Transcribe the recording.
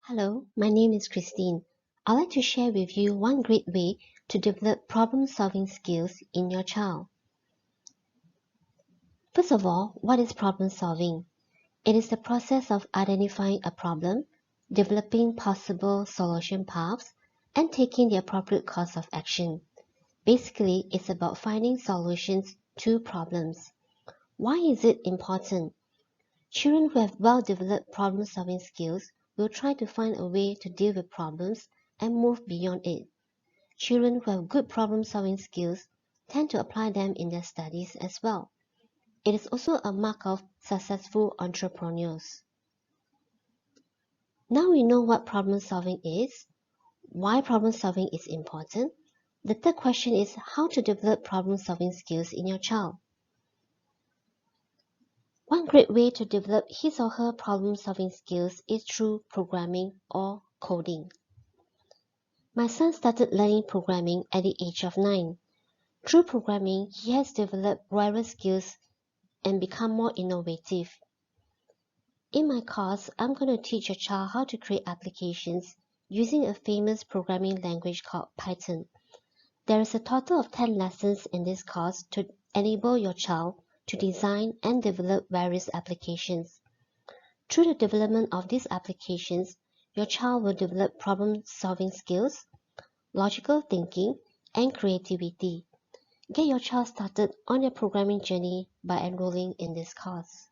Hello, my name is Christine. I'd like to share with you one great way to develop problem-solving skills in your child. First of all, what is problem solving? It is the process of identifying a problem, developing possible solution paths, and taking the appropriate course of action. Basically, it's about finding solutions to problems. Why is it important? Children who have well-developed problem-solving skills will try to find a way to deal with problems and move beyond it. Children who have good problem-solving skills tend to apply them in their studies as well. It is also a mark of successful entrepreneurs. Now we know what problem-solving is, why problem-solving is important. The third question is how to develop problem-solving skills in your child. One great way to develop his or her problem-solving skills is through programming or coding. My son started learning programming at the age of 9. Through programming, he has developed various skills and become more innovative. In my course, I'm going to teach a child how to create applications using a famous programming language called Python. There is a total of 10 lessons in this course to enable your child to design and develop various applications. Through the development of these applications, your child will develop problem-solving skills, logical thinking, and creativity. Get your child started on their programming journey by enrolling in this course.